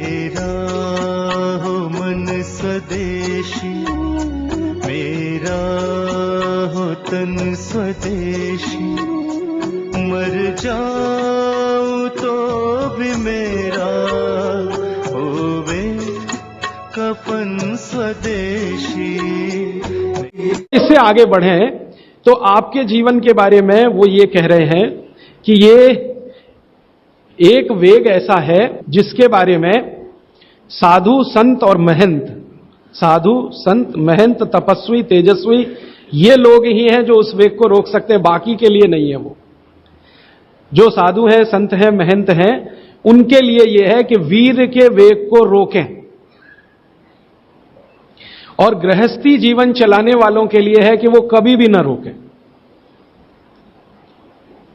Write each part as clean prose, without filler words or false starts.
मेरा हो मन स्वदेशी, मेरा हो तन स्वदेशी, मर जाऊं तो भी मेरा होवे कफन स्वदेशी। इससे आगे बढ़े तो आपके जीवन के बारे में वो ये कह रहे हैं कि ये एक वेग ऐसा है जिसके बारे में साधु संत और महंत, साधु संत महंत तपस्वी तेजस्वी ये लोग ही हैं जो उस वेग को रोक सकते हैं, बाकी के लिए नहीं है। वो जो साधु है, संत है, महंत हैं, उनके लिए यह है कि वीर के वेग को रोकें, और गृहस्थी जीवन चलाने वालों के लिए है कि वो कभी भी ना रोकें।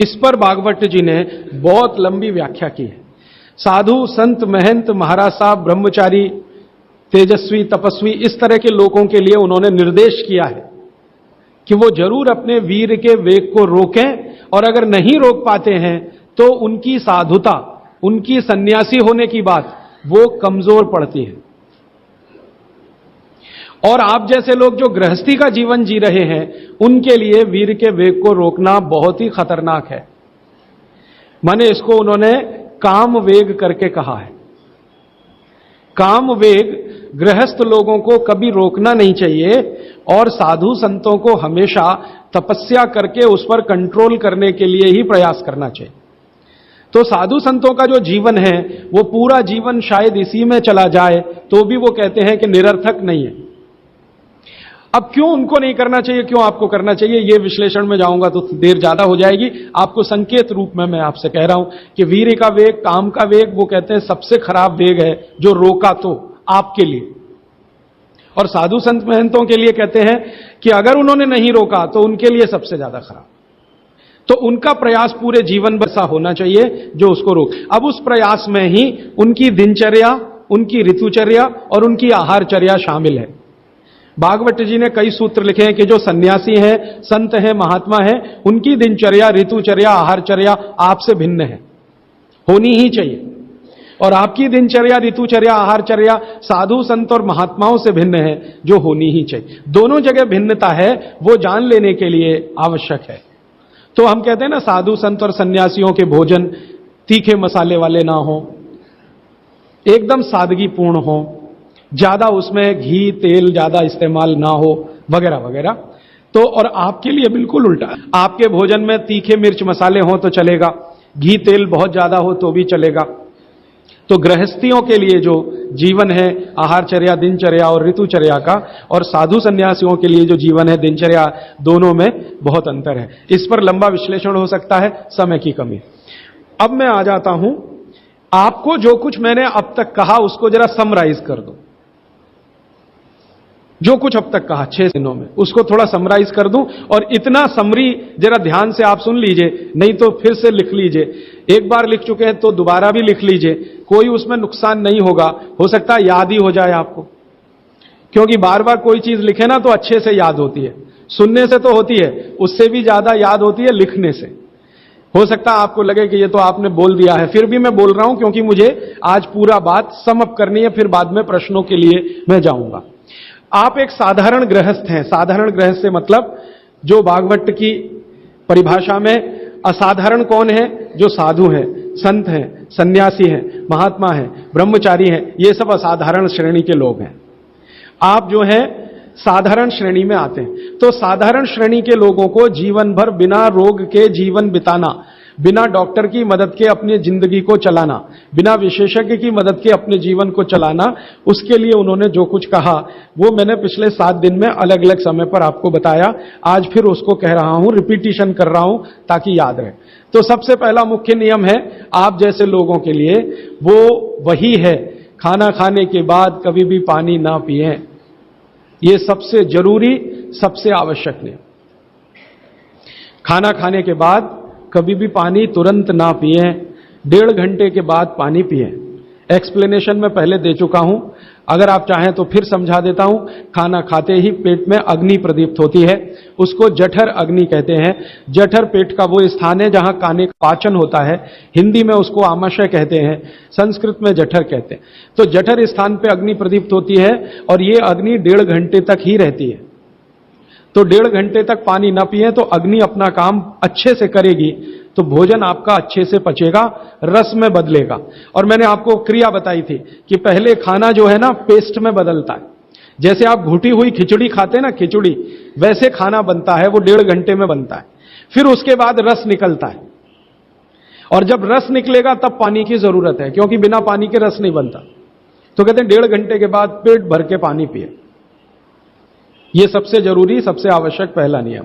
इस पर भागवत जी ने बहुत लंबी व्याख्या की है। साधु संत महंत महाराज साहब ब्रह्मचारी तेजस्वी तपस्वी इस तरह के लोगों के लिए उन्होंने निर्देश किया है कि वो जरूर अपने वीर के वेग को रोकें, और अगर नहीं रोक पाते हैं तो उनकी साधुता, उनकी सन्यासी होने की बात वो कमजोर पड़ती है। और आप जैसे लोग जो गृहस्थी का जीवन जी रहे हैं उनके लिए वीर के वेग को रोकना बहुत ही खतरनाक है। माने इसको उन्होंने काम वेग करके कहा है। काम वेग गृहस्थ लोगों को कभी रोकना नहीं चाहिए, और साधु संतों को हमेशा तपस्या करके उस पर कंट्रोल करने के लिए ही प्रयास करना चाहिए। तो साधु संतों का जो जीवन है वो पूरा जीवन शायद इसी में चला जाए तो भी वो कहते हैं कि निरर्थक नहीं है। अब क्यों उनको नहीं करना चाहिए, क्यों आपको करना चाहिए, ये विश्लेषण में जाऊंगा तो देर ज्यादा हो जाएगी। आपको संकेत रूप में मैं आपसे कह रहा हूं कि वीर का वेग, काम का वेग, वो कहते हैं सबसे खराब वेग है जो रोका तो आपके लिए, और साधु संत महंतों के लिए कहते हैं कि अगर उन्होंने नहीं रोका तो उनके लिए सबसे ज्यादा खराब। तो उनका प्रयास पूरे जीवन भर ऐसा होना चाहिए जो उसको रोक। अब उस प्रयास में ही उनकी दिनचर्या, उनकी ऋतुचर्या और उनकी आहारचर्या शामिल है। भागवत जी ने कई सूत्र लिखे हैं कि जो सन्यासी हैं, संत हैं, महात्मा हैं, उनकी दिनचर्या, ऋतुचर्या, आहारचर्या आपसे भिन्न है, होनी ही चाहिए। और आपकी दिनचर्या, ऋतुचर्या, आहारचर्या साधु संत और महात्माओं से भिन्न है, जो होनी ही चाहिए। दोनों जगह भिन्नता है, वो जान लेने के लिए आवश्यक है। तो हम कहते हैं ना, साधु संत और सन्यासियों के भोजन तीखे मसाले वाले ना हो, एकदम सादगीपूर्ण हो, ज्यादा उसमें घी तेल ज्यादा इस्तेमाल ना हो, वगैरह वगैरह। तो और आपके लिए बिल्कुल उल्टा, आपके भोजन में तीखे मिर्च मसाले हो तो चलेगा, घी तेल बहुत ज्यादा हो तो भी चलेगा। तो गृहस्थियों के लिए जो जीवन है आहारचर्या, दिनचर्या और ऋतुचर्या का, और साधु सन्यासियों के लिए जो जीवन है दिनचर्या, दोनों में बहुत अंतर है। इस पर लंबा विश्लेषण हो सकता है, समय की कमी। अब मैं आ जाता हूं, आपको जो कुछ मैंने अब तक कहा उसको जरा समराइज कर दो। जो कुछ अब तक कहा 6 दिनों में, उसको थोड़ा समराइज कर दूं, और इतना समरी जरा ध्यान से आप सुन लीजिए, नहीं तो फिर से लिख लीजिए। एक बार लिख चुके हैं तो दोबारा भी लिख लीजिए, कोई उसमें नुकसान नहीं होगा। हो सकता है याद ही हो जाए आपको, क्योंकि बार बार कोई चीज लिखे ना तो अच्छे से याद होती है। सुनने से तो होती है, उससे भी ज्यादा याद होती है लिखने से। हो सकता है आपको लगे कि ये तो आपने बोल दिया है, फिर भी मैं बोल रहा हूं क्योंकि मुझे आज पूरा बात समअप करनी है, फिर बाद में प्रश्नों के लिए मैं जाऊंगा। आप एक साधारण गृहस्थ हैं। साधारण गृहस्थ से मतलब जो भागवत की परिभाषा में असाधारण कौन है? जो साधु हैं, संत हैं, सन्यासी हैं, महात्मा हैं, ब्रह्मचारी हैं, ये सब असाधारण श्रेणी के लोग हैं। आप जो हैं साधारण श्रेणी में आते हैं। तो साधारण श्रेणी के लोगों को जीवन भर बिना रोग के जीवन बिताना, बिना डॉक्टर की मदद के अपनी जिंदगी को चलाना, बिना विशेषज्ञ की मदद के अपने जीवन को चलाना, उसके लिए उन्होंने जो कुछ कहा वो मैंने पिछले 7 दिन में अलग अलग समय पर आपको बताया। आज फिर उसको कह रहा हूं, रिपीटिशन कर रहा हूं ताकि याद रहे। तो सबसे पहला मुख्य नियम है आप जैसे लोगों के लिए, वो वही है, खाना खाने के बाद कभी भी पानी ना पिएं। ये सबसे जरूरी, सबसे आवश्यक नियम। खाना खाने के बाद कभी भी पानी तुरंत ना पिएं, 1.5 घंटे के बाद पानी पिएं। एक्सप्लेनेशन में पहले दे चुका हूं। अगर आप चाहें तो फिर समझा देता हूं। खाना खाते ही पेट में अग्नि प्रदीप्त होती है, उसको जठर अग्नि कहते हैं। जठर पेट का वो स्थान है जहां खाने का पाचन होता है। हिंदी में उसको आमाशय कहते हैं, संस्कृत में जठर कहते हैं। तो जठर स्थान पे अग्नि प्रदीप्त होती है और ये अग्नि 1.5 घंटे तक ही रहती है। तो 1.5 घंटे तक पानी न पिए तो अग्नि अपना काम अच्छे से करेगी, तो भोजन आपका अच्छे से पचेगा, रस में बदलेगा। और मैंने आपको क्रिया बताई थी कि पहले खाना जो है ना पेस्ट में बदलता है। जैसे आप घुटी हुई खिचड़ी खाते हैं ना, खिचड़ी वैसे खाना बनता है, वो 1.5 घंटे में बनता है। फिर उसके बाद रस निकलता है, और जब रस निकलेगा तब पानी की जरूरत है, क्योंकि बिना पानी के रस नहीं बनता। तो कहते हैं 1.5 घंटे के बाद पेट भर के पानी पिए। यह सबसे जरूरी, सबसे आवश्यक पहला नियम।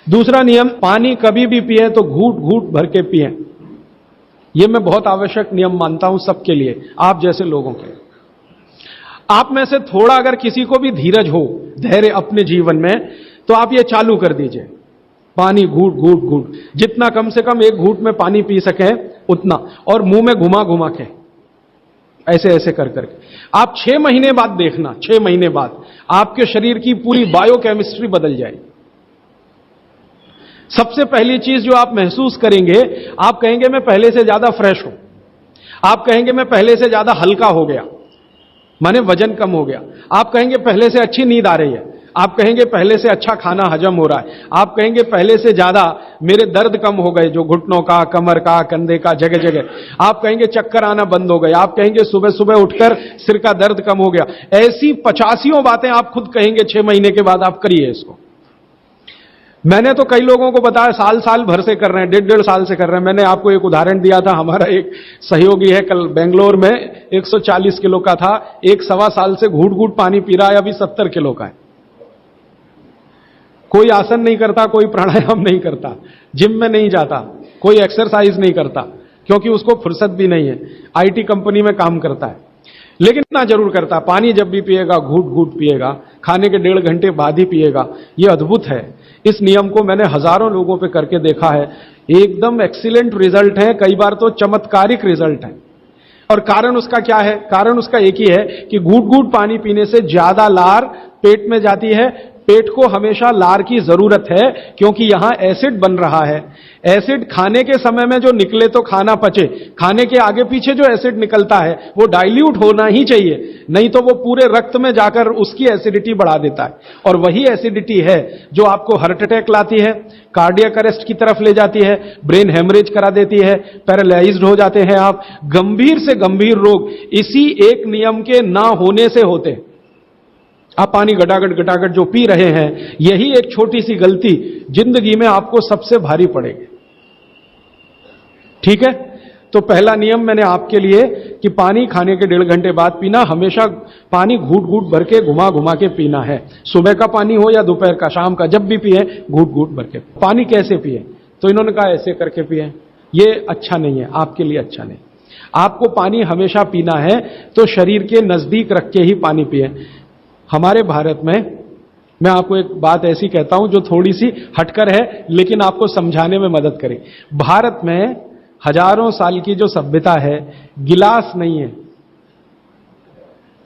दूसरा नियम, पानी कभी भी पिए तो घूट घूट भर के पिए। यह मैं बहुत आवश्यक नियम मानता हूं सबके लिए, आप जैसे लोगों के। आप में से थोड़ा अगर किसी को भी धीरज हो, धैर्य अपने जीवन में, तो आप ये चालू कर दीजिए, पानी घूट घूट घूट, जितना कम से कम 1 घूट में पानी पी सके उतना, और मुंह में घुमा घुमा के ऐसे ऐसे कर करके। आप 6 महीने बाद देखना, 6 महीने बाद आपके शरीर की पूरी बायोकेमिस्ट्री बदल जाएगी। सबसे पहली चीज जो आप महसूस करेंगे, आप कहेंगे मैं पहले से ज्यादा फ्रेश हूं, आप कहेंगे मैं पहले से ज्यादा हल्का हो गया, माने वजन कम हो गया। आप कहेंगे पहले से अच्छी नींद आ रही है, आप कहेंगे पहले से अच्छा खाना हजम हो रहा है, आप कहेंगे पहले से ज्यादा मेरे दर्द कम हो गए, जो घुटनों का, कमर का, कंधे का, जगह जगह। आप कहेंगे चक्कर आना बंद हो गए, आप कहेंगे सुबह सुबह उठकर सिर का दर्द कम हो गया। ऐसी 85 बातें आप खुद कहेंगे 6 महीने के बाद। आप करिए इसको। मैंने तो कई लोगों को बताया साल साल भर से कर रहे हैं, 1.5 साल से कर रहे हैं। मैंने आपको एक उदाहरण दिया था, हमारा एक सहयोगी है, कल बेंगलोर में 140 किलो का था, 1 सवा साल से घूट घूट पानी पी रहा है, अभी 70 किलो का है। कोई आसन नहीं करता, कोई प्राणायाम नहीं करता, जिम में नहीं जाता, कोई एक्सरसाइज नहीं करता, क्योंकि उसको फुर्सत भी नहीं है, आईटी कंपनी में काम करता है। लेकिन इतना जरूर करता, पानी जब भी पिएगा घूट घूट पिएगा, खाने के 1.5 घंटे बाद ही पिएगा। यह अद्भुत है। इस नियम को मैंने हजारों लोगों पे करके देखा है, एकदम एक्सीलेंट रिजल्ट है, कई बार तो चमत्कारिक रिजल्ट है। और कारण उसका क्या है? कारण उसका एक ही है कि घूट घूट पानी पीने से ज्यादा लार पेट में जाती है। पेट को हमेशा लार की जरूरत है, क्योंकि यहां एसिड बन रहा है। एसिड खाने के समय में जो निकले तो खाना पचे, खाने के आगे पीछे जो एसिड निकलता है वो डाइल्यूट होना ही चाहिए, नहीं तो वो पूरे रक्त में जाकर उसकी एसिडिटी बढ़ा देता है। और वही एसिडिटी है जो आपको हार्ट अटैक लाती है, कार्डियक अरेस्ट की तरफ ले जाती है, ब्रेन हेमरेज करा देती है, पैरालाइज्ड हो जाते हैं आप। गंभीर से गंभीर रोग इसी एक नियम के ना होने से होते हैं। आप पानी गटागट गटागट जो पी रहे हैं, यही एक छोटी सी गलती जिंदगी में आपको सबसे भारी पड़ेगी। ठीक है? तो पहला नियम मैंने आपके लिए कि पानी खाने के 1.5 घंटे बाद पीना, हमेशा पानी घूट घूट भर के घुमा घुमा के पीना है। सुबह का पानी हो या दोपहर का, शाम का, जब भी पिए घूट घूट भर के। पानी कैसे पिए? तो इन्होंने कहा ऐसे करके पिए। ये अच्छा नहीं है, आपके लिए अच्छा नहीं। आपको पानी हमेशा पीना है तो शरीर के नजदीक रख के ही पानी पिए। हमारे भारत में, मैं आपको एक बात ऐसी कहता हूं जो थोड़ी सी हटकर है, लेकिन आपको समझाने में मदद करे। भारत में हजारों साल की जो सभ्यता है, गिलास नहीं है।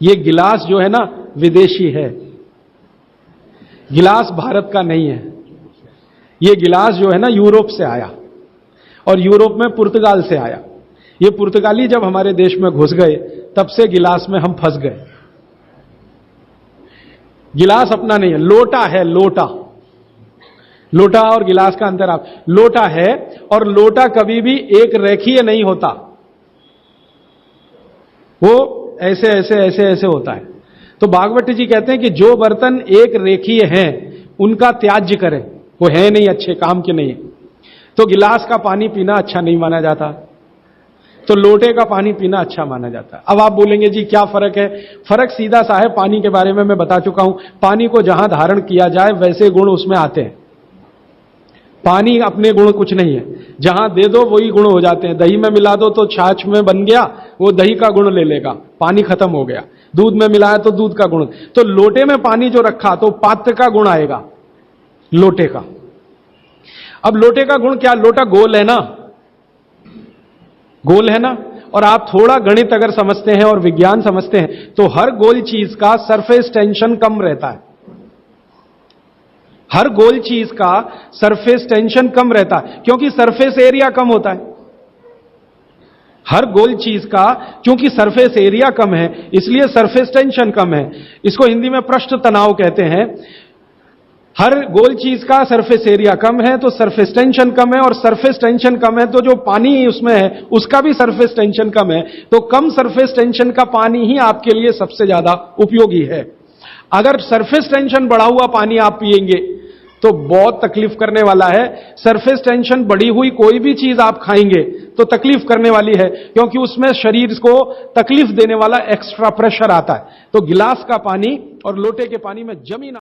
ये गिलास जो है ना, विदेशी है। गिलास भारत का नहीं है। ये गिलास जो है ना, यूरोप से आया, और यूरोप में पुर्तगाल से आया। ये पुर्तगाली जब हमारे देश में घुस गए, तब से गिलास में हम फंस गए। गिलास अपना नहीं है, लोटा है, लोटा। लोटा और गिलास का अंतर आप, लोटा है, और लोटा कभी भी एक रेखीय नहीं होता, वो ऐसे ऐसे ऐसे ऐसे होता है। तो भागवत जी कहते हैं कि जो बर्तन एक रेखीय हैं उनका त्याज्य करें, वो है नहीं, अच्छे काम के नहीं। तो गिलास का पानी पीना अच्छा नहीं माना जाता, तो लोटे का पानी पीना अच्छा माना जाता है। अब आप बोलेंगे जी क्या फर्क है? फर्क सीधा सा है, पानी के बारे में मैं बता चुका हूं। पानी को जहां धारण किया जाए वैसे गुण उसमें आते हैं। पानी अपने गुण कुछ नहीं है, जहां दे दो वही गुण हो जाते हैं। दही में मिला दो तो छाछ में बन गया, वो दही का गुण ले लेगा, पानी खत्म हो गया। दूध में मिलाया तो दूध का गुण। तो लोटे में पानी जो रखा तो पात्र का गुण आएगा, लोटे का। अब लोटे का गुण क्या? लोटा गोल है ना, गोल है ना, और आप थोड़ा गणित अगर समझते हैं और विज्ञान समझते हैं तो हर गोल चीज का सरफेस टेंशन कम रहता है। हर गोल चीज का सरफेस टेंशन कम रहता है क्योंकि सरफेस एरिया कम होता है। हर गोल चीज का क्योंकि सरफेस एरिया कम है इसलिए सरफेस टेंशन कम है। इसको हिंदी में पृष्ठ तनाव कहते हैं। हर गोल चीज का सरफेस एरिया कम है तो सरफेस टेंशन कम है, और सरफेस टेंशन कम है तो जो पानी उसमें है उसका भी सरफेस टेंशन कम है। तो कम सरफेस टेंशन का पानी ही आपके लिए सबसे ज्यादा उपयोगी है। अगर सरफेस टेंशन बढ़ा हुआ पानी आप पिएंगे तो बहुत तकलीफ करने वाला है। सरफेस टेंशन बढ़ी हुई कोई भी चीज आप खाएंगे तो तकलीफ करने वाली है, क्योंकि उसमें शरीर को तकलीफ देने वाला एक्स्ट्रा प्रेशर आता है। तो गिलास का पानी और लोटे के पानी में जमीन